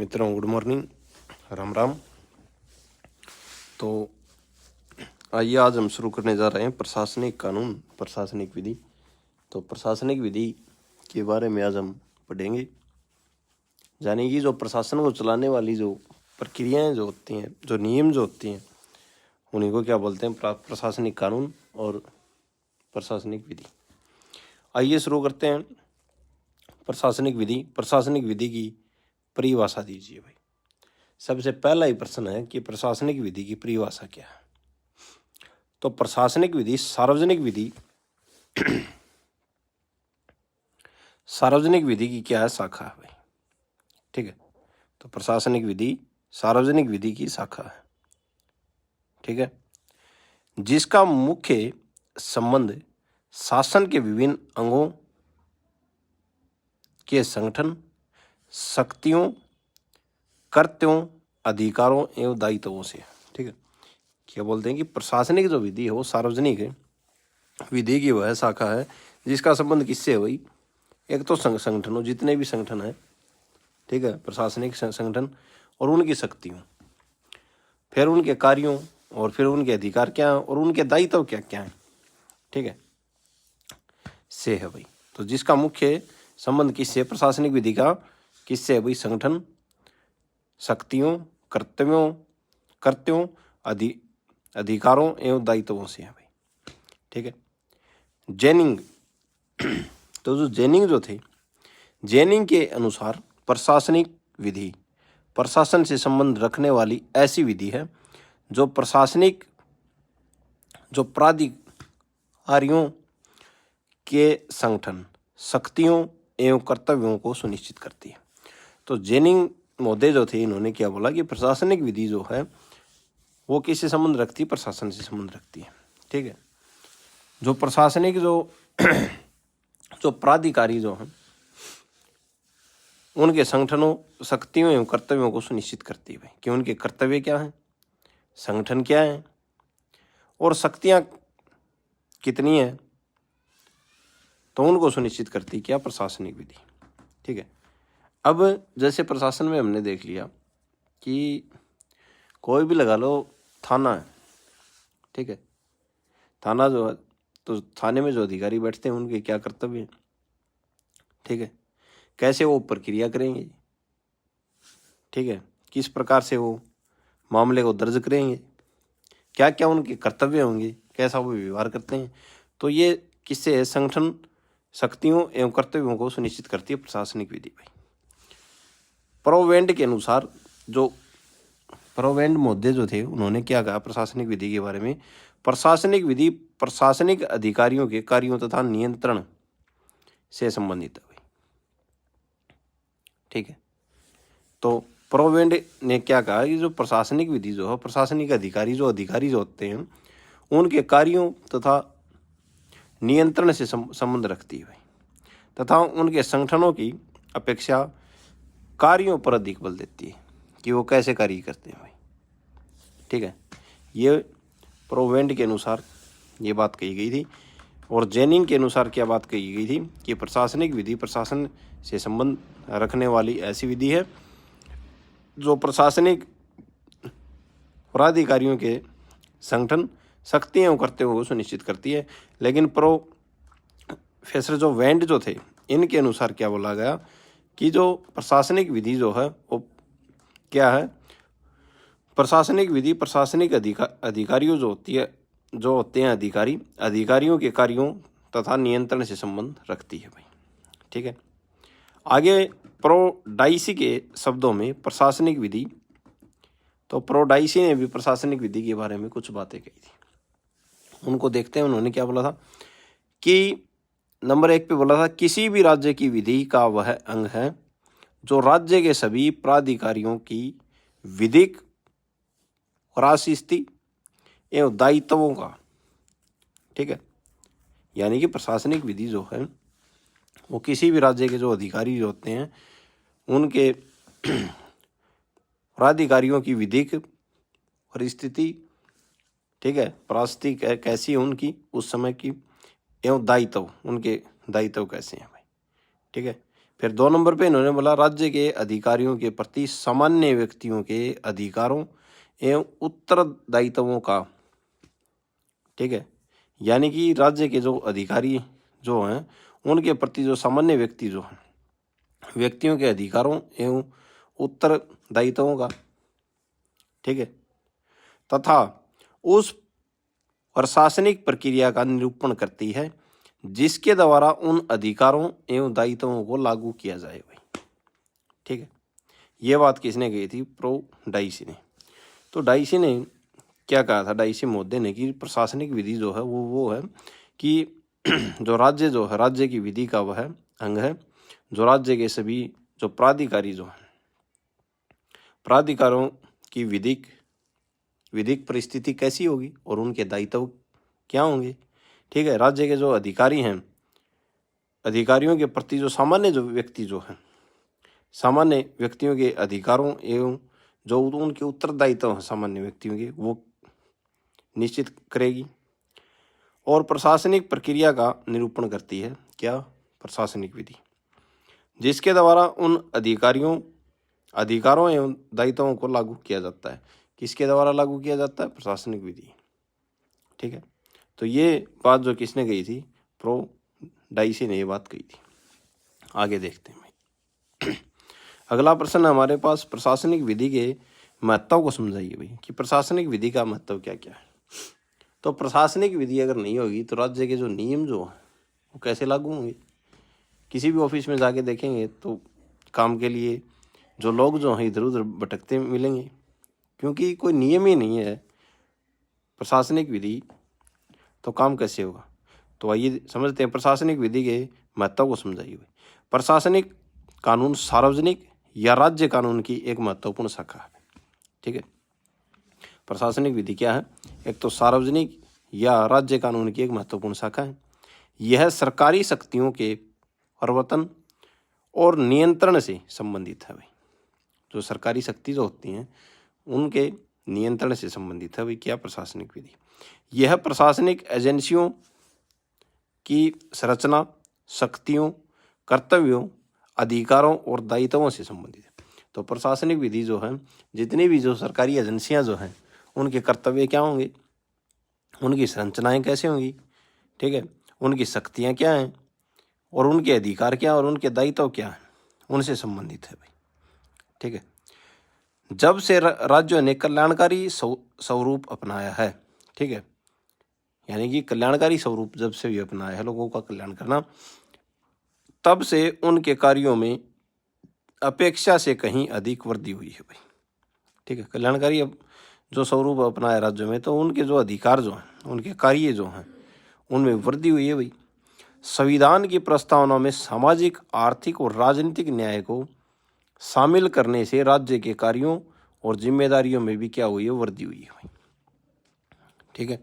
मित्रों, good morning, Ram Ram. तो आइए आज हम शुरू करने जा रहे हैं प्रशासनिक कानून, प्रशासनिक विधि। तो प्रशासनिक विधि के बारे में आज हम पढ़ेंगे। यानी कि जो प्रशासन को चलाने वाली जो प्रक्रियाएं जो होती हैं, जो नियम जो होती हैं, उन्हीं को क्या बोलते हैं, प्रशासनिक कानून और प्रशासनिक विधि। आइए शुरू करते हैं। प्रशासनिक विधि, प्रशासनिक विधि की परिभाषा दीजिए भाई। सबसे पहला ही प्रश्न है कि प्रशासनिक विधि की परिभाषा क्या है। तो प्रशासनिक विधि सार्वजनिक विधि सार्वजनिक विधि की क्या है, शाखा है भाई। ठीक है, तो प्रशासनिक विधि सार्वजनिक विधि की शाखा है। ठीक है, जिसका मुख्य संबंध शासन के विभिन्न अंगों के संगठन, शक्तियों, कर्तव्यों, अधिकारों एवं दायित्वों से। ठीक है, क्या बोलते हैं कि प्रशासनिक जो विधि है वो सार्वजनिक है, विधि की वह शाखा है जिसका संबंध किससे है भाई। एक तो संगठनों, जितने भी संगठन है, ठीक है, प्रशासनिक संगठन, और उनकी शक्तियों, फिर उनके कार्यों, और फिर उनके अधिकार क्या है और उनके दायित्व क्या क्या है, ठीक है, से है भाई। तो जिसका मुख्य संबंध किससे, प्रशासनिक विधि का किससे है भाई, संगठन, शक्तियों, कर्तव्यों, अधिकारों एवं दायित्वों से है भाई। ठीक है, जेनिंग तो जो जेनिंग जो थे, जेनिंग के अनुसार प्रशासनिक विधि प्रशासन से संबंध रखने वाली ऐसी विधि है जो प्रशासनिक, जो प्राधिकारियों के संगठन, शक्तियों एवं कर्तव्यों को सुनिश्चित करती है। तो जेनिंग महोदय जो थे, इन्होंने क्या बोला कि प्रशासनिक विधि जो है वो किससे संबंध रखती है, प्रशासन से संबंध रखती है। ठीक है, जो प्रशासनिक जो प्राधिकारी जो हैं, उनके संगठनों, शक्तियों एवं कर्तव्यों को सुनिश्चित करती है भाई कि उनके कर्तव्य क्या हैं, संगठन क्या है और शक्तियां कितनी है, तो उनको सुनिश्चित करती है क्या, प्रशासनिक विधि। ठीक है, अब जैसे प्रशासन में हमने देख लिया कि कोई भी लगा लो थाना है, ठीक है, थाना जो है, तो थाने में जो अधिकारी बैठते हैं उनके क्या कर्तव्य हैं, ठीक है, कैसे वो प्रक्रिया करेंगे, ठीक है, किस प्रकार से वो मामले को दर्ज करेंगे, क्या क्या उनके कर्तव्य होंगे, कैसा वो व्यवहार करते हैं। तो ये किससे है, संगठन, शक्तियों एवं कर्तव्यों को सुनिश्चित करती है प्रशासनिक विधि भाई। प्रोवेंड के अनुसार, जो प्रोवेंड मुद्दे जो थे, उन्होंने क्या कहा प्रशासनिक विधि के बारे में, प्रशासनिक विधि प्रशासनिक अधिकारियों के कार्यों तथा नियंत्रण से संबंधित है भाई। ठीक है, तो प्रोवेंड ने क्या कहा कि जो प्रशासनिक विधि जो है, प्रशासनिक अधिकारी जो होते हैं उनके कार्यों तथा नियंत्रण से संबंध रखती है भाई, तथा उनके संगठनों की अपेक्षा कार्यों पर अधिक बल देती है कि वो कैसे कार्य करते हैं भाई। ठीक है, ये प्रोवेंड के अनुसार ये बात कही गई थी। और जेनिंग के अनुसार क्या बात कही गई थी कि प्रशासनिक विधि प्रशासन से संबंध रखने वाली ऐसी विधि है जो प्रशासनिक प्राधिकारियों के संगठन, शक्तियों कर्तव्यों को सुनिश्चित करती है। लेकिन प्रोफेसर जो वेंड जो थे, इनके अनुसार क्या बोला गया कि जो प्रशासनिक विधि जो है वो क्या है, प्रशासनिक विधि प्रशासनिक अधिकारियों जो होते हैं अधिकारियों के कार्यों तथा नियंत्रण से संबंध रखती है भाई। ठीक है, आगे प्रोडाइसी के शब्दों में प्रशासनिक विधि, तो प्रोडाइसी ने भी प्रशासनिक विधि के बारे में कुछ बातें कही थी, उनको देखते हैं। उन्होंने क्या बोला था कि नंबर 1 पे बोला था, किसी भी राज्य की विधि का वह अंग है जो राज्य के सभी प्राधिकारियों की विधिक राशि एवं दायित्वों का, ठीक है, यानी कि प्रशासनिक विधि जो है वो किसी भी राज्य के जो अधिकारी जो होते हैं उनके प्राधिकारियों की विधिक परिस्थिति, ठीक है, परिस्थिति कैसी है उनकी उस समय की, एवं दायित्व, उनके दायित्व कैसे हैं भाई। ठीक है, फिर 2 नंबर पे इन्होंने बोला राज्य के अधिकारियों के प्रति सामान्य व्यक्तियों के अधिकारों एवं उत्तरदायित्वों का, ठीक है, यानी कि राज्य के जो अधिकारी जो हैं उनके प्रति जो सामान्य व्यक्ति जो हैं व्यक्तियों के अधिकारों एवं उत्तरदायित्वों का, ठीक है, तथा उस प्रशासनिक प्रक्रिया का निरूपण करती है जिसके द्वारा उन अधिकारों एवं दायित्वों को लागू किया जाए भाई, ठीक है। ये बात किसने कही थी? प्रो डाइसी ने। तो डाइसी ने क्या कहा था? डाइसी महोदय ने कि प्रशासनिक विधि जो है वो है कि जो राज्य की विधि का वह अंग है, जो राज्य के सभी जो प्राधिकारी जो हैं प्राधिकारों की विधिक परिस्थिति कैसी होगी और उनके दायित्व क्या होंगे, ठीक है। राज्य के जो अधिकारी हैं, अधिकारियों के प्रति जो सामान्य जो व्यक्ति जो हैं, सामान्य व्यक्तियों के अधिकारों एवं जो उनके उत्तरदायित्व हैं सामान्य व्यक्तियों के, वो निश्चित करेगी। और प्रशासनिक प्रक्रिया का निरूपण करती है क्या? प्रशासनिक विधि, जिसके द्वारा उन अधिकारों एवं दायित्वों को लागू किया जाता है। किसके द्वारा लागू किया जाता है? प्रशासनिक विधि, ठीक है। तो ये बात जो किसने कही थी? प्रो डाइसी ने ये बात कही थी। आगे देखते हैं भाई। अगला प्रश्न हमारे पास, प्रशासनिक विधि के महत्व को समझाइए भाई कि प्रशासनिक विधि का महत्व क्या क्या है। तो प्रशासनिक विधि अगर नहीं होगी तो राज्य के जो नियम जो हैं वो कैसे लागू होंगे? किसी भी ऑफिस में जाके देखेंगे तो काम के लिए जो लोग जो हैं इधर उधर भटकते मिलेंगे, क्योंकि कोई नियम ही नहीं है प्रशासनिक विधि, तो काम कैसे होगा? तो आइए समझते हैं प्रशासनिक विधि के महत्व को समझाइए। प्रशासनिक कानून सार्वजनिक या राज्य कानून की एक महत्वपूर्ण शाखा है, ठीक है। प्रशासनिक विधि क्या है? एक तो सार्वजनिक या राज्य कानून की एक महत्वपूर्ण शाखा है। यह सरकारी शक्तियों के प्रवर्तन और नियंत्रण से संबंधित है भाई। जो सरकारी शक्ति जो होती हैं उनके नियंत्रण से संबंधित है भाई क्या? प्रशासनिक विधि। यह प्रशासनिक एजेंसियों की संरचना, शक्तियों, कर्तव्यों, अधिकारों और दायित्वों से संबंधित है। तो प्रशासनिक विधि जो है, जितनी भी जो सरकारी एजेंसियां जो हैं उनके कर्तव्य क्या होंगे, उनकी संरचनाएं कैसे होंगी, ठीक है, उनकी शक्तियां क्या हैं और उनके अधिकार क्या और उनके दायित्व क्या हैं, उनसे संबंधित है भाई, ठीक है। जब से राज्यों ने कल्याणकारी स्वरूप अपनाया है, ठीक है, यानी कि कल्याणकारी स्वरूप जब से भी अपनाया है, लोगों का कल्याण करना, तब से उनके कार्यों में अपेक्षा से कहीं अधिक वृद्धि हुई है भाई, ठीक है। कल्याणकारी अब जो स्वरूप अपनाया राज्यों में, तो उनके जो अधिकार जो हैं, उनके कार्य जो हैं, उनमें वृद्धि हुई है भाई। संविधान की प्रस्तावना में सामाजिक, आर्थिक और राजनीतिक न्याय को शामिल करने से राज्य के कार्यों और जिम्मेदारियों में भी क्या हुई है? वृद्धि हुई है भाई, ठीक है।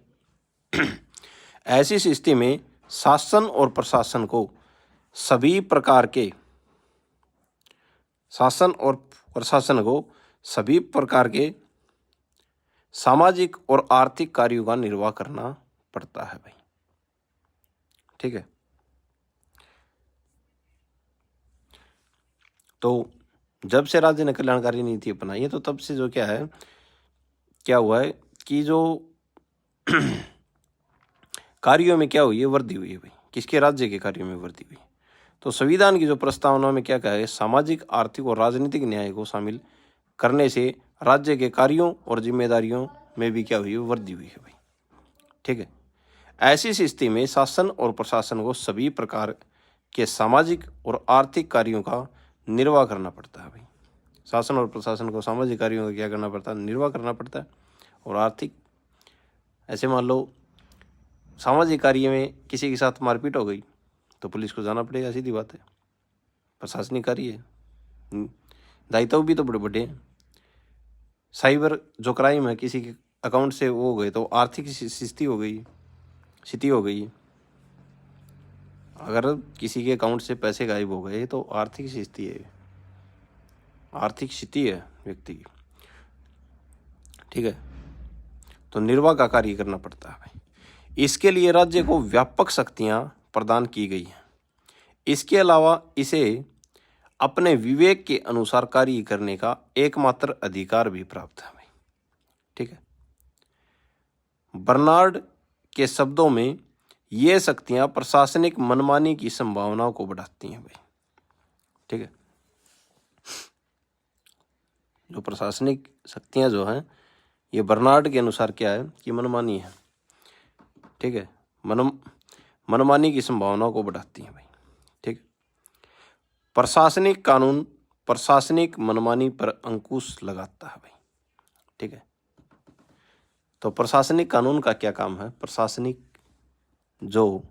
ऐसी स्थिति में शासन और प्रशासन को सभी प्रकार के सामाजिक और आर्थिक कार्यों का निर्वाह करना पड़ता है भाई, ठीक है। तो जब से राज्य ने कल्याणकारी नीति अपनाई है, तो तब से जो क्या हुआ है कि जो कार्यों में क्या हुई है? वृद्धि हुई है भाई। किसके? राज्य के कार्यों में वृद्धि हुई। तो संविधान की जो प्रस्तावना में क्या कहा है? सामाजिक, आर्थिक और राजनीतिक न्याय को शामिल करने से राज्य के कार्यों और जिम्मेदारियों में भी क्या हुई है? वृद्धि हुई है भाई, ठीक है। ऐसी स्थिति में शासन और प्रशासन को सभी प्रकार के सामाजिक और आर्थिक कार्यों का निर्वाह करना पड़ता है भाई। शासन और प्रशासन को सामाजिक कार्यों का क्या करना पड़ता है? निर्वाह करना पड़ता है। और आर्थिक, ऐसे मान लो सामाजिक कार्य में किसी के साथ मारपीट हो गई तो पुलिस को जाना पड़ेगा, सीधी बात है। प्रशासनिक कार्य है, दायित्व भी तो बड़े बड़े हैं। साइबर जो क्राइम है, किसी के अकाउंट से वो हो गए तो आर्थिक स्थिति हो गई। अगर किसी के अकाउंट से पैसे गायब हो गए तो आर्थिक स्थिति है व्यक्ति की, ठीक है। तो निर्वाह का कार्य करना पड़ता है भाई। इसके लिए राज्य को व्यापक शक्तियां प्रदान की गई हैं। इसके अलावा इसे अपने विवेक के अनुसार कार्य करने का एकमात्र अधिकार भी प्राप्त है भाई। ठीक है, बर्नार्ड के शब्दों में ये शक्तियां प्रशासनिक मनमानी की संभावनाओं को बढ़ाती हैं भाई। ठीक है, जो प्रशासनिक शक्तियां जो हैं ये बर्नार्ड के अनुसार क्या है कि मनमानी है। ठीक है, मनमानी की संभावनाओं को बढ़ाती हैं भाई। ठीक, प्रशासनिक कानून प्रशासनिक मनमानी पर अंकुश लगाता है भाई। ठीक है, तो प्रशासनिक कानून का क्या काम है? प्रशासनिक जो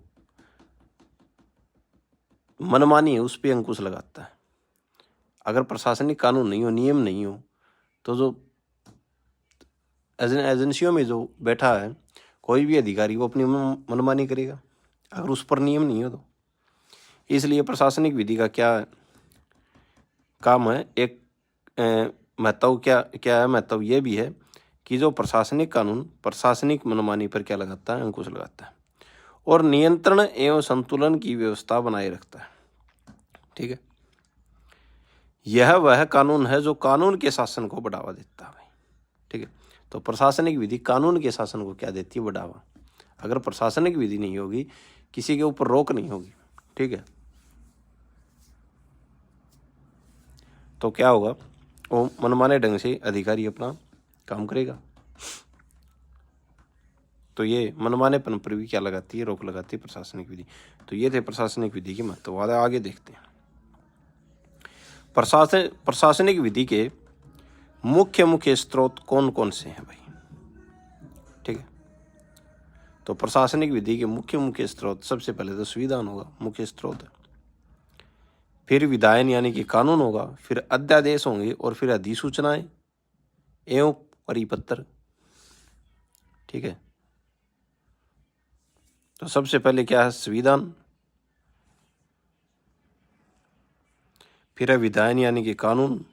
मनमानी है उस पर अंकुश लगाता है। अगर प्रशासनिक कानून नहीं हो, नियम नहीं हो, तो जो एजेंसियों में जो बैठा है कोई भी अधिकारी वो अपनी मनमानी करेगा, अगर उस पर नियम नहीं हो तो। इसलिए प्रशासनिक विधि का क्या काम है? एक महत्व क्या है? महत्व ये भी है कि जो प्रशासनिक कानून प्रशासनिक मनमानी पर क्या लगाता है? अंकुश लगाता है और नियंत्रण एवं संतुलन की व्यवस्था बनाए रखता है। ठीक है, यह वह कानून है जो कानून के शासन को बढ़ावा देता है। ठीक है, तो प्रशासनिक विधि कानून के शासन को क्या देती है? बढ़ावा। अगर प्रशासनिक विधि नहीं होगी, किसी के ऊपर रोक नहीं होगी, ठीक है, तो क्या होगा? वो मनमाने ढंग से अधिकारी अपना काम करेगा। तो ये मनमानेपन पर भी क्या लगाती है? रोक लगाती है प्रशासनिक विधि। तो ये थे प्रशासनिक विधि के महत्व। आगे देखते हैं। प्रशासनिक विधि के मुख्य स्रोत कौन कौन से हैं भाई? ठीक है, तो प्रशासनिक विधि के मुख्य स्रोत सबसे पहले तो संविधान होगा, मुख्य स्रोत है। फिर विधायन यानी कि कानून होगा, फिर अध्यादेश होंगे और फिर अधिसूचनाएं एवं परिपत्र। ठीक है, तो सबसे पहले क्या है? संविधान, फिर है विधायन यानी कि कानून,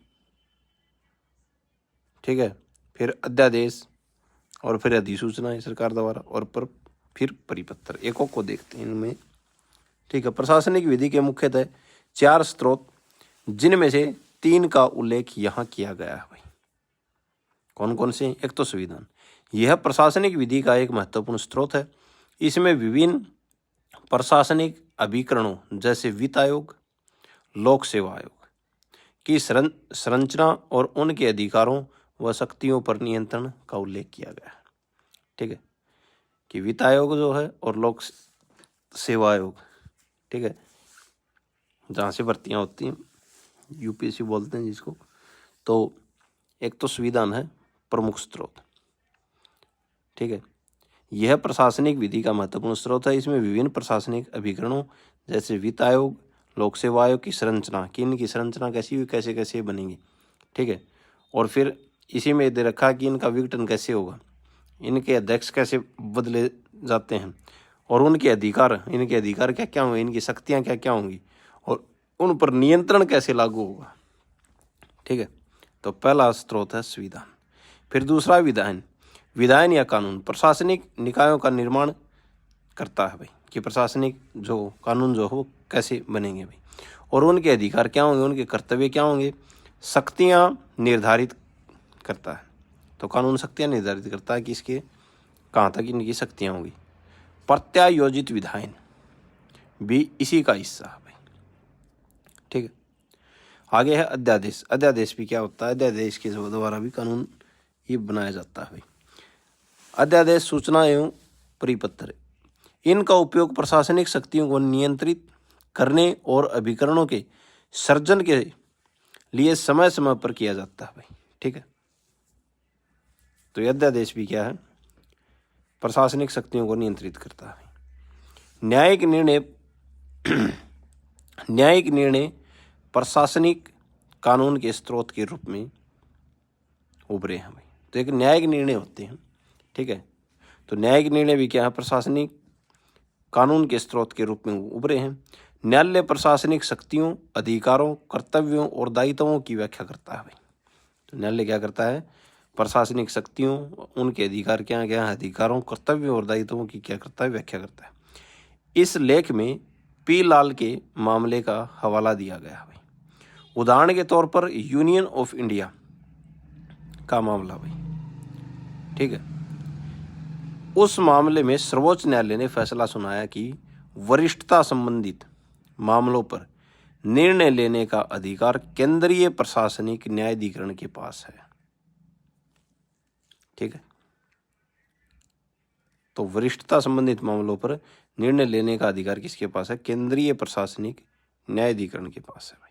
ठीक है, फिर अध्यादेश और फिर अधिसूचनाएं सरकार द्वारा और फिर परिपत्र। एक को देखते हैं इनमें। ठीक है, प्रशासनिक विधि के मुख्यतः 4 स्रोत, जिनमें से 3 का उल्लेख यहाँ किया गया है भाई। कौन कौन से? एक तो संविधान, यह प्रशासनिक विधि का एक महत्वपूर्ण स्रोत है। इसमें विभिन्न प्रशासनिक अभिकरणों जैसे वित्त आयोग, लोक सेवा आयोग की संरचना और उनके अधिकारों व शक्तियों पर नियंत्रण का उल्लेख किया गया है। ठीक है, कि वित्त आयोग जो है और लोक सेवा आयोग, ठीक है, जहाँ से भर्तियाँ होती हैं, यूपीएससी बोलते हैं जिसको। तो एक तो संविधान है प्रमुख स्रोत। ठीक है, यह प्रशासनिक विधि का महत्वपूर्ण स्रोत है। इसमें विभिन्न प्रशासनिक अभिकरणों जैसे वित्त आयोग, लोक सेवा आयोग की संरचना, कि इनकी संरचना कैसी हुई, कैसे कैसे बनेंगी। ठीक है, और फिर इसी में दे रखा कि इनका विघटन कैसे होगा, इनके अध्यक्ष कैसे बदले जाते हैं और इनके अधिकार क्या क्या होंगे, इनकी शक्तियाँ क्या क्या होंगी और उन पर नियंत्रण कैसे लागू होगा। ठीक है, तो पहला स्रोत है संविधान। फिर दूसरा विधायन या कानून प्रशासनिक निकायों का निर्माण करता है भाई, कि प्रशासनिक जो कानून जो हो कैसे बनेंगे भाई, और उनके अधिकार क्या होंगे, उनके कर्तव्य क्या होंगे, शक्तियाँ निर्धारित करता है। तो कानून शक्तियाँ निर्धारित करता है कि इसके कहाँ तक इनकी शक्तियाँ होंगी। प्रत्यायोजित विधायन भी इसी का हिस्सा है भाई। ठीक है, आगे है अध्यादेश। अध्यादेश भी क्या होता है? अध्यादेश के द्वारा भी कानून ये बनाया जाता है भाई। अध्यादेश सूचना एवं परिपत्र, इनका उपयोग प्रशासनिक शक्तियों को नियंत्रित करने और अभिकरणों के सर्जन के लिए समय समय पर किया जाता है भाई। ठीक है, तो यह अध्यादेश भी क्या है? प्रशासनिक शक्तियों को नियंत्रित करता है। न्यायिक निर्णय प्रशासनिक कानून के स्रोत के रूप में उभरे हैं भाई। तो एक न्यायिक निर्णय होते हैं। ठीक है, तो न्यायिक निर्णय भी क्या है? प्रशासनिक कानून के स्रोत के रूप में उभरे हैं। न्यायालय प्रशासनिक शक्तियों, अधिकारों, कर्तव्यों और दायित्वों की व्याख्या करता है भाई। तो न्यायालय क्या करता है? प्रशासनिक शक्तियों, उनके अधिकार क्या क्या है, अधिकारों, कर्तव्यों और दायित्वों की क्या करता है? व्याख्या करता है। इस लेख में पी लाल के मामले का हवाला दिया गया है भाई। उदाहरण के तौर पर यूनियन ऑफ इंडिया का मामला भाई, ठीक है। उस मामले में सर्वोच्च न्यायालय ने फैसला सुनाया कि वरिष्ठता संबंधित मामलों पर निर्णय लेने का अधिकार केंद्रीय प्रशासनिक न्यायाधिकरण के पास है, ठीक है। तो वरिष्ठता संबंधित मामलों पर निर्णय लेने का अधिकार किसके पास है? केंद्रीय प्रशासनिक न्यायाधिकरण के पास है भाई,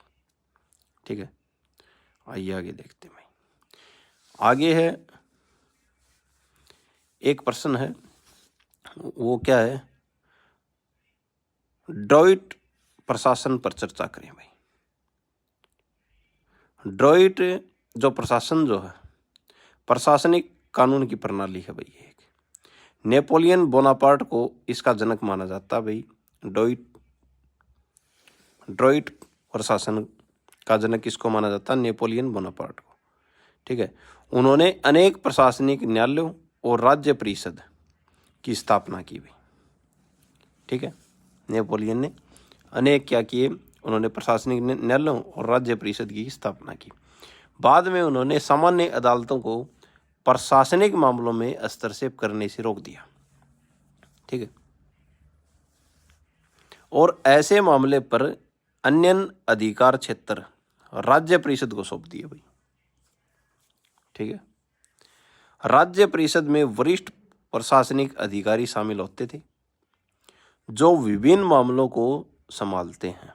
ठीक है। आइए आगे देखते हैं भाई। आगे है एक प्रश्न है, वो क्या है? ड्रॉइट प्रशासन पर चर्चा करें भाई। ड्रॉइट जो प्रशासन जो है, प्रशासनिक कानून की प्रणाली है भाई। एक नेपोलियन बोनापार्ट को इसका जनक माना जाता है भाई। ड्रॉइट प्रशासन का जनक किसको माना जाता है? नेपोलियन बोनापार्ट को, ठीक है। उन्होंने अनेक प्रशासनिक न्यायालयों और राज्य परिषद की स्थापना की भाई, ठीक है। नेपोलियन ने अनेक क्या किए? उन्होंने प्रशासनिक न्यायालयों और राज्य परिषद की स्थापना की। बाद में उन्होंने सामान्य अदालतों को प्रशासनिक मामलों में हस्तक्षेप करने से रोक दिया, ठीक है। और ऐसे मामले पर अन्य अधिकार क्षेत्र राज्य परिषद को सौंप दिए भाई, ठीक है। राज्य परिषद में वरिष्ठ प्रशासनिक अधिकारी शामिल होते थे जो विभिन्न मामलों को संभालते हैं,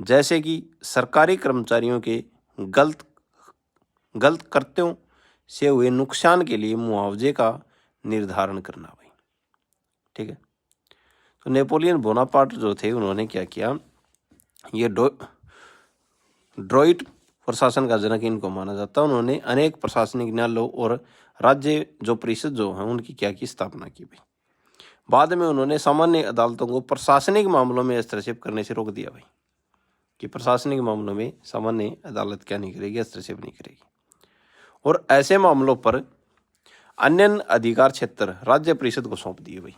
जैसे कि सरकारी कर्मचारियों के गलत कृत्यों से हुए नुकसान के लिए मुआवजे का निर्धारण करना भाई, ठीक है। तो नेपोलियन बोनापार्ट जो थे, उन्होंने क्या किया? ये ड्रॉइट प्रशासन का जनक इनको माना जाता है। उन्होंने अनेक प्रशासनिक न्यायालयों और राज्य जो परिषद जो है उनकी क्या की स्थापना की भाई। बाद में उन्होंने सामान्य अदालतों को प्रशासनिक मामलों में हस्तक्षेप करने से रोक दिया भाई, कि प्रशासनिक मामलों में सामान्य अदालत क्या नहीं करेगी? हस्तक्षेप नहीं करेगी। और ऐसे मामलों पर अन्य अधिकार क्षेत्र राज्य परिषद को सौंप दिए भाई,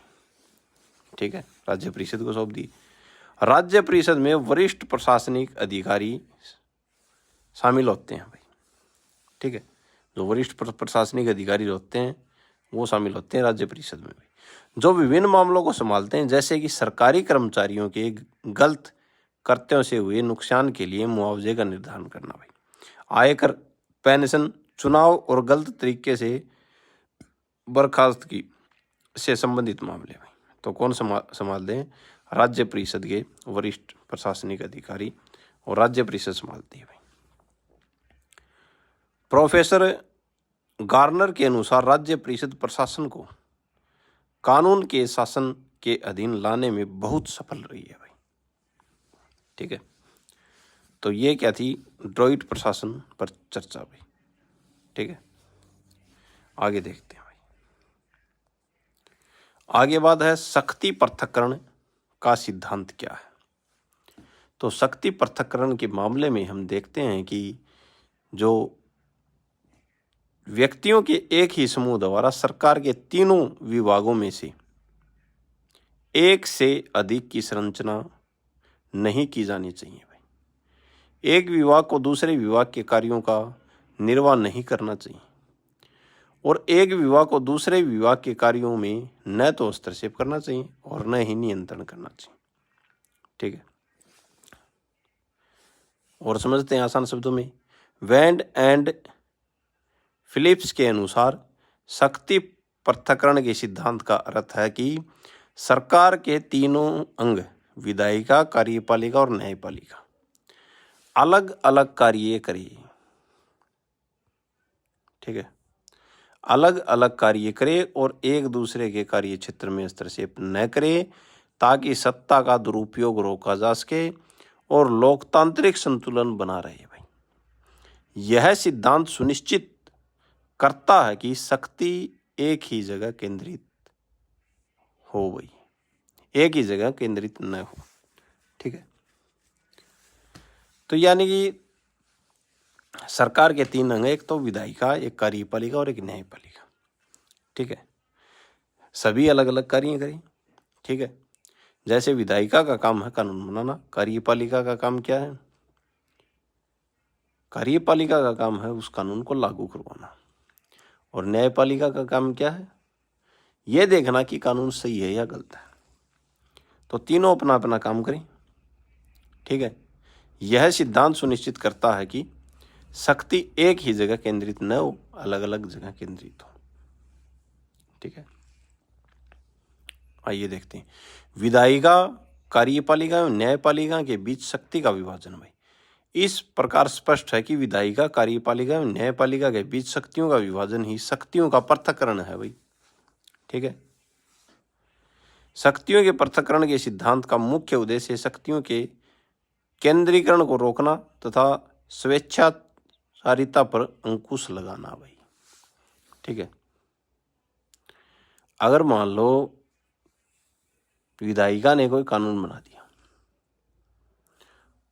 ठीक है। राज्य परिषद को सौंप दिए। राज्य परिषद में वरिष्ठ प्रशासनिक अधिकारी शामिल होते हैं भाई, ठीक है। जो वरिष्ठ प्रशासनिक अधिकारी होते हैं वो शामिल होते हैं राज्य परिषद में भाई, जो विभिन्न मामलों को संभालते हैं, जैसे कि सरकारी कर्मचारियों के गलत कृत्यों से हुए नुकसान के लिए मुआवजे का निर्धारण करना भाई, आयकर, पेंशन, चुनाव और गलत तरीके से बर्खास्तगी से संबंधित मामले में। तो कौन संभालते हैं? राज्य परिषद के वरिष्ठ प्रशासनिक अधिकारी, और राज्य परिषद संभालती है भाई। प्रोफेसर गार्नर के अनुसार राज्य परिषद प्रशासन को कानून के शासन के अधीन लाने में बहुत सफल रही है भाई, ठीक है। तो ये क्या थी? ड्रॉइट प्रशासन पर चर्चा भाई, ठीक है। आगे देखते हैं भाई। आगे बात है शक्ति पृथक्करण का सिद्धांत क्या है। तो शक्ति पृथक्करण के मामले में हम देखते हैं कि जो व्यक्तियों के एक ही समूह द्वारा सरकार के तीनों विभागों में से एक से अधिक की संरचना नहीं की जानी चाहिए भाई। एक विभाग को दूसरे विभाग के कार्यों का निर्वाह नहीं करना चाहिए, और एक विभाग को दूसरे विभाग के कार्यों में न तो हस्तक्षेप करना चाहिए और न ही नियंत्रण करना चाहिए, ठीक है। और समझते हैं आसान शब्दों में। वेंड एंड फिलिप्स के अनुसार शक्ति पृथक्करण के सिद्धांत का अर्थ है कि सरकार के तीनों अंग, विधायिका, कार्यपालिका और न्यायपालिका, अलग अलग कार्य करे, ठीक है। अलग अलग कार्य करे और एक दूसरे के कार्य क्षेत्र में हस्तक्षेप न करे, ताकि सत्ता का दुरुपयोग रोका जा सके और लोकतांत्रिक संतुलन बना रहे भाई। यह सिद्धांत सुनिश्चित करता है कि शक्ति एक ही जगह केंद्रित हो भाई, एक ही जगह केंद्रित न हो, ठीक है। तो यानी कि सरकार के तीन अंग, एक तो विधायिका, एक कार्यपालिका और एक न्यायपालिका, ठीक है। सभी अलग अलग कार्य करें, ठीक है। जैसे विधायिका का काम है कानून बनाना, कार्यपालिका का काम क्या है? कार्यपालिका का काम है उस कानून को लागू करवाना, और न्यायपालिका का काम क्या है, यह देखना कि कानून सही है या गलत है। तो तीनों अपना अपना काम करें, ठीक है। यह सिद्धांत सुनिश्चित करता है कि शक्ति एक ही जगह केंद्रित न हो, अलग अलग जगह केंद्रित हो, ठीक है। आइए देखते हैं, विधायिका, कार्यपालिका एवं न्यायपालिका के बीच शक्ति का विभाजन। भाई इस प्रकार स्पष्ट है कि विधायिका, कार्यपालिका एवं न्यायपालिका के बीच शक्तियों का विभाजन ही शक्तियों का पृथक्करण है। भाई ठीक है, शक्तियों के पृथक्करण के सिद्धांत का मुख्य उद्देश्य शक्तियों के केंद्रीकरण को रोकना तथा स्वेच्छाचारिता पर अंकुश लगाना। भाई ठीक है, अगर मान लो विधायिका ने कोई कानून बना दिया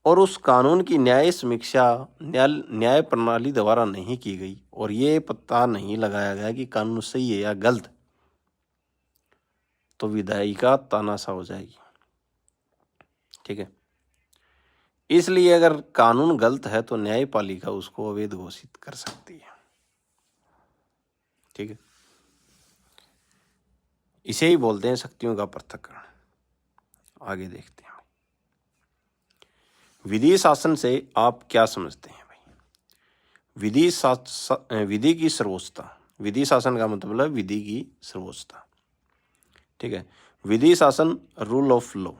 और उस कानून की न्याय समीक्षा न्याय प्रणाली द्वारा नहीं की गई और ये पता नहीं लगाया गया कि कानून सही है या गलत, तो विधायिका तानाशाह हो जाएगी। ठीक है, इसलिए अगर कानून गलत है तो न्यायपालिका उसको अवैध घोषित कर सकती है। ठीक है, इसे ही बोलते हैं शक्तियों का पृथक्करण। आगे देखते हैं, विधि शासन से आप क्या समझते हैं। भाई विधि की सर्वोच्चता, विधि शासन का मतलब है विधि की सर्वोच्चता। ठीक है, विधि शासन रूल ऑफ लॉ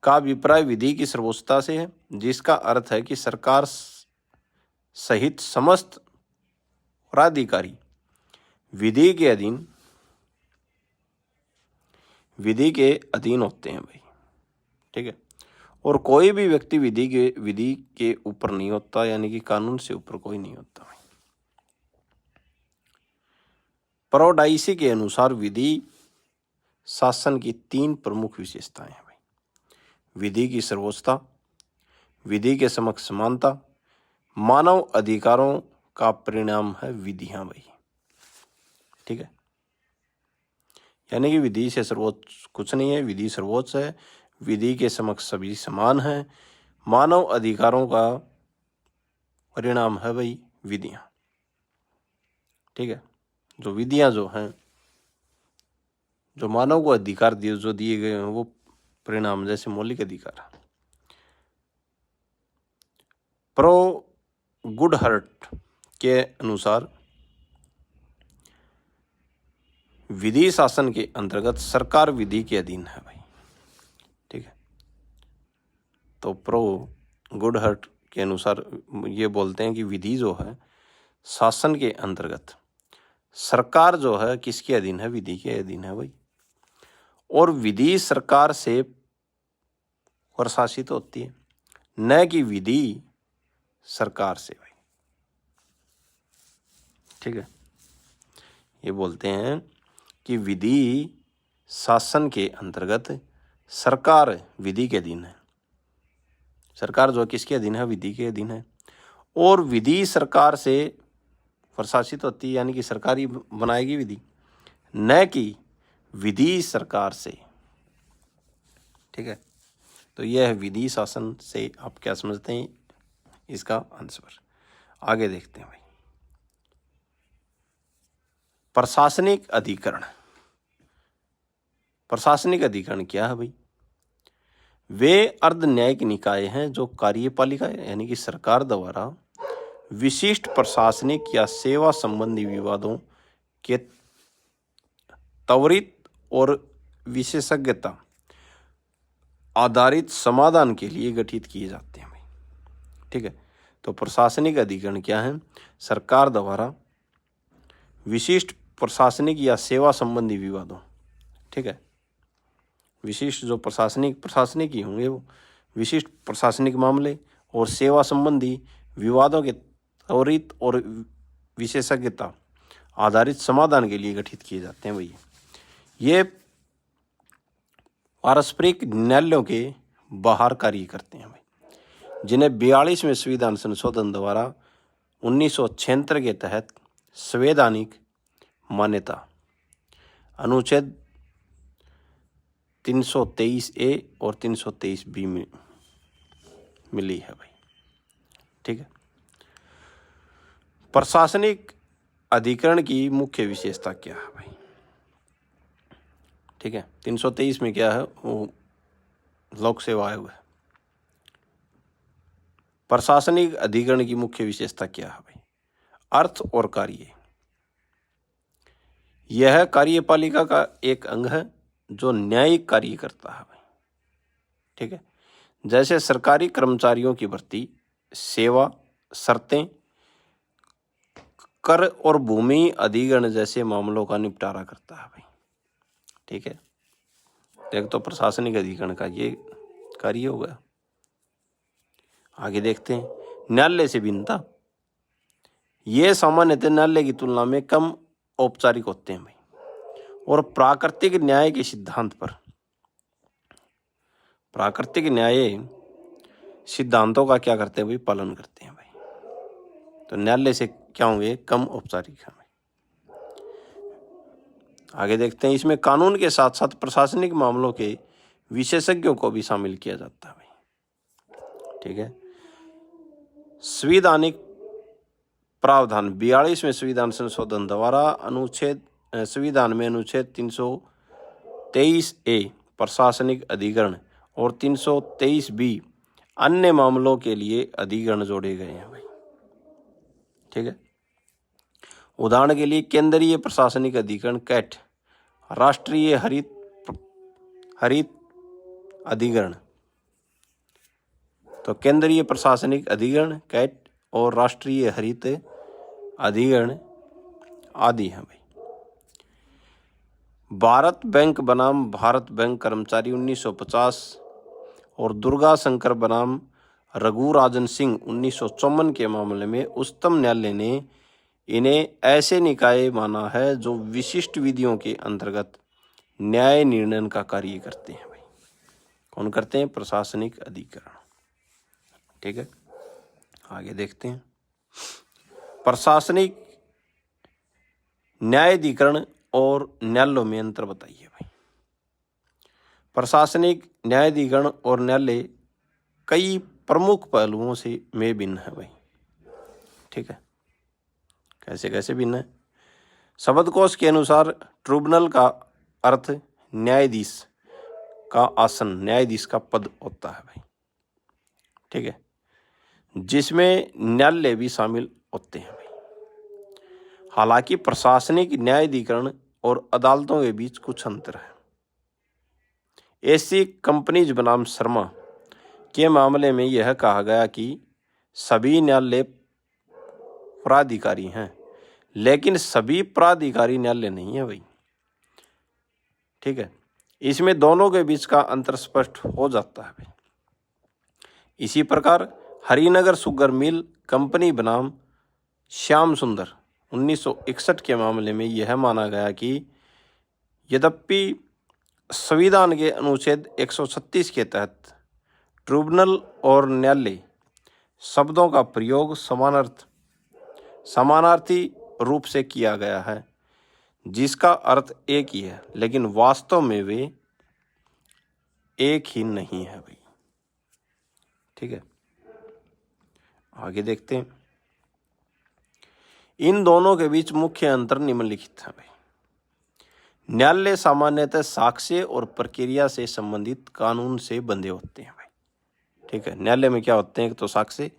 का अभिप्राय विधि की सर्वोच्चता से है, जिसका अर्थ है कि सरकार सहित समस्त प्राधिकारी विधि के अधीन होते हैं। भाई ठीक है, और कोई भी व्यक्ति विधि के ऊपर नहीं होता, यानी कि कानून से ऊपर कोई नहीं होता। भाई प्रोडाइसी के अनुसार विधि शासन की 3 प्रमुख विशेषताएं हैं। भाई विधि की सर्वोच्चता, विधि के समक्ष समानता, मानव अधिकारों का परिणाम है विधियां। भाई ठीक है, यानी कि विधि से सर्वोच्च कुछ नहीं है, विधि सर्वोच्च है, विधि के समक्ष सभी समान हैं, मानव अधिकारों का परिणाम है भाई विधियां। ठीक है, जो विधियां जो हैं, जो मानव को अधिकार दिए गए हैं वो परिणाम, जैसे मौलिक अधिकार। प्रो गुडहर्ट के अनुसार विधि शासन के अंतर्गत सरकार विधि के अधीन है। भाई ठीक है, तो प्रो गुडहर्ट के अनुसार ये बोलते हैं कि विधि जो है शासन के अंतर्गत, सरकार जो है किसके अधीन है, विधि के अधीन है। भाई और विधि सरकार से प्रशासित होती है, न कि विधि सरकार से। भाई ठीक है, ये बोलते हैं कि विधि शासन के अंतर्गत सरकार विधि के अधीन है, सरकार जो किसके अधीन है, विधि के अधीन है, और विधि सरकार से प्रशासित होती है, यानी कि सरकार ही बनाएगी विधि, न कि विधि सरकार से। ठीक है, तो यह है विधि शासन से आप क्या समझते हैं, इसका आंसर। आगे देखते हैं भाई, प्रशासनिक अधिकरण। प्रशासनिक अधिकरण क्या है भाई, वे अर्ध न्यायिक निकाय हैं जो कार्यपालिका यानी कि सरकार द्वारा विशिष्ट प्रशासनिक या सेवा संबंधी विवादों के त्वरित और विशेषज्ञता आधारित समाधान के लिए गठित किए जाते हैं। भाई ठीक है, तो प्रशासनिक अधिकरण क्या है, सरकार द्वारा विशिष्ट प्रशासनिक या सेवा संबंधी विवादों, ठीक है, विशिष्ट जो प्रशासनिक ही होंगे वो विशिष्ट प्रशासनिक मामले और सेवा संबंधी विवादों के त्वरित और विशेषज्ञता आधारित समाधान के लिए गठित किए जाते हैं। भैया ये पारस्परिक न्यायालयों के बाहर कार्य करते हैं भाई, जिन्हें 42वें संविधान संशोधन द्वारा 1976 के तहत संवैधानिक मान्यता अनुच्छेद 323A और 323B में मिली है। भाई ठीक है, प्रशासनिक अधिकरण की मुख्य विशेषता क्या है भाई? ठीक है, 323 में क्या है, वो लोक सेवा आयोग है। प्रशासनिक अधिकरण की मुख्य विशेषता क्या है भाई? अर्थ और कार्य। यह कार्यपालिका का एक अंग है जो न्यायिक कार्य करता है भाई। ठीक है, जैसे सरकारी कर्मचारियों की भर्ती, सेवा, शर्तें, कर और भूमि अधिग्रहण जैसे मामलों का निपटारा करता है भाई। ठीक है, एक तो प्रशासनिक अधिकरण का ये कार्य हो गया। आगे देखते हैं, न्यायालय से भिन्नता। ये सामान्यतः न्यायालय की तुलना में कम औपचारिक होते हैं भाई, और प्राकृतिक न्याय के सिद्धांत पर, प्राकृतिक न्याय सिद्धांतों का क्या करते हैं भाई? पालन करते हैं भाई। तो न्यायालय से क्या होंगे? कम औपचारिक हैं। आगे देखते हैं, इसमें कानून के साथ साथ प्रशासनिक मामलों के विशेषज्ञों को भी शामिल किया जाता है भाई। ठीक है, संवैधानिक प्रावधान 42वें संविधान संशोधन द्वारा अनुच्छेद संविधान में अनुच्छेद 323A प्रशासनिक अधिकरण और 323B अन्य मामलों के लिए अधिकरण जोड़े गए हैं भाई। ठीक है, उदाहरण के लिए केंद्रीय प्रशासनिक अधिकरण कैट, राष्ट्रीय हरित अधिकरण। तो केंद्रीय प्रशासनिक अधिकरण कैट और राष्ट्रीय हरित अधिकरण आदि हैं भाई। भारत बैंक बनाम भारत बैंक कर्मचारी 1950 और दुर्गा शंकर बनाम रघुराजन सिंह 1954 के मामले में उच्चतम न्यायालय ने इन्हें ऐसे निकाय माना है जो विशिष्ट विधियों के अंतर्गत न्याय निर्णय का कार्य करते हैं भाई। कौन करते हैं? प्रशासनिक अधिकरण। ठीक है, आगे देखते हैं, प्रशासनिक न्यायाधिकरण और न्यायालयों में अंतर बताइए भाई। प्रशासनिक न्यायाधिकरण और न्यायालय कई प्रमुख पहलुओं से में भिन्न है भाई। ठीक है, कैसे कैसे भिन्न है? शब्दकोश के अनुसार ट्रिब्यूनल का अर्थ न्यायाधीश का आसन, न्यायाधीश का पद होता है भाई। ठीक है, जिसमें न्यायालय भी शामिल होते हैं भाई। हालांकि प्रशासनिक न्यायाधिकरण और अदालतों के बीच कुछ अंतर है। ऐसी कंपनीज बनाम शर्मा के मामले में यह कहा गया कि सभी न्यायालय प्राधिकारी हैं, लेकिन सभी प्राधिकारी न्यायालय नहीं है भाई। ठीक है, इसमें दोनों के बीच का अंतर स्पष्ट हो जाता है भाई। इसी प्रकार हरिनगर शुगर मिल कंपनी बनाम श्याम सुंदर 1961 के मामले में यह माना गया कि यद्यपि संविधान के अनुच्छेद 136 के तहत ट्रिब्यूनल और न्यायालय शब्दों का प्रयोग समानार्थी रूप से किया गया है, जिसका अर्थ एक ही है, लेकिन वास्तव में वे एक ही नहीं है भाई। ठीक है, आगे देखते हैं, इन दोनों के बीच मुख्य अंतर निम्नलिखित है भाई। न्यायालय सामान्यतः साक्ष्य और प्रक्रिया से संबंधित कानून से बंधे होते हैं भाई। ठीक है, न्यायालय में क्या होते हैं? एक तो साक्ष्य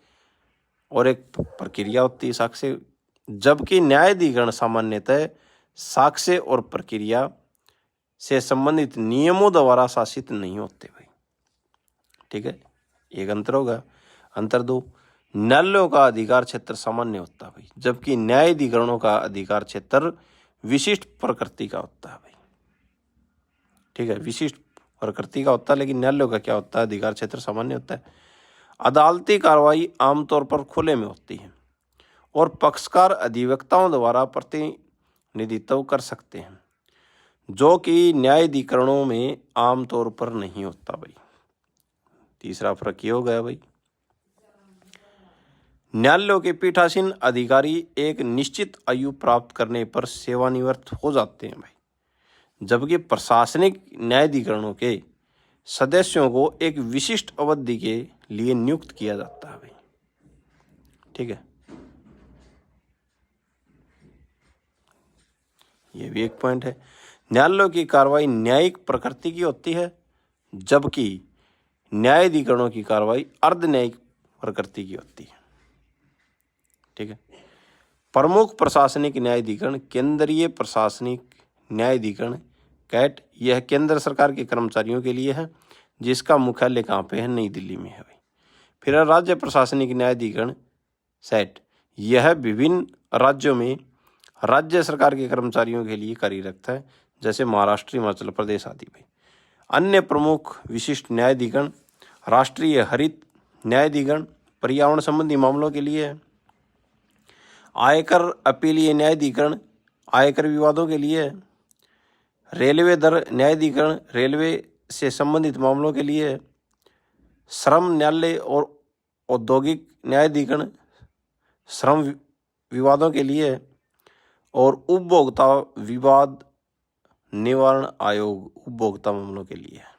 और एक प्रक्रिया होती है साक्ष्य, जबकि न्यायाधिकरण सामान्यतः साक्ष्य और प्रक्रिया से संबंधित नियमों द्वारा शासित नहीं होते भाई। ठीक है, एक अंतर होगा। अंतर दो, न्यायालयों का अधिकार क्षेत्र सामान्य होता है भाई, जबकि न्यायाधिकरणों का अधिकार क्षेत्र विशिष्ट प्रकृति का होता है भाई। ठीक है, विशिष्ट प्रकृति का होता है, लेकिन न्यायालयों का क्या होता है? अधिकार क्षेत्र सामान्य होता है। अदालती कार्रवाई आमतौर पर खुले में होती है और पक्षकार अधिवक्ताओं द्वारा प्रतिनिधित्व कर सकते हैं, जो कि न्यायाधिकरणों में आमतौर पर नहीं होता भाई। तीसरा फर्क ये हो गया भाई, न्यायालयों के पीठासीन अधिकारी एक निश्चित आयु प्राप्त करने पर सेवानिवृत्त हो जाते हैं भाई, जबकि प्रशासनिक न्यायाधिकरणों के सदस्यों को एक विशिष्ट अवधि के लिए नियुक्त किया जाता है भाई। ठीक है, ये भी एक पॉइंट है। न्यायालयों की कार्रवाई न्यायिक प्रकृति की होती है, जबकि न्यायाधिकरणों की कार्रवाई अर्ध न्यायिक प्रकृति की होती है। ठीक है। प्रमुख प्रशासनिक न्यायाधिकरण केंद्रीय प्रशासनिक न्यायाधिकरण कैट, यह केंद्र सरकार के कर्मचारियों के लिए है, जिसका मुख्यालय कहाँ पे है? नई दिल्ली में है भाई। फिर राज्य प्रशासनिक न्यायाधिकरण सेट, यह विभिन्न राज्यों में राज्य सरकार के कर्मचारियों के लिए कार्यरत है, जैसे महाराष्ट्र, हिमाचल प्रदेश आदि में। अन्य प्रमुख विशिष्ट न्यायाधिकरण राष्ट्रीय हरित न्यायाधिकरण पर्यावरण संबंधी मामलों के लिए है। आयकर अपीलीय न्यायाधिकरण आयकर विवादों के लिए है। रेलवे दर न्यायाधिकरण रेलवे से संबंधित मामलों के लिए है। श्रम न्यायालय और औद्योगिक न्यायाधिकरण श्रम विवादों के लिए है। और उपभोक्ता विवाद निवारण आयोग उपभोक्ता मामलों के लिए है।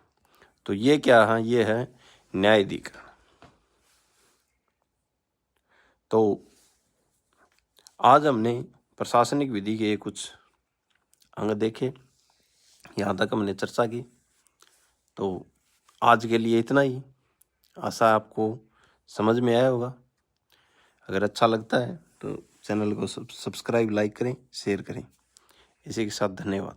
तो ये क्या है? ये है न्यायाधिकरण। तो आज हमने प्रशासनिक विधि के कुछ अंग देखे, यहाँ तक हमने चर्चा की। तो आज के लिए इतना ही। आशा आपको समझ में आया होगा। अगर अच्छा लगता है तो चैनल को सब्सक्राइब, लाइक करें, शेयर करें। इसी के साथ धन्यवाद।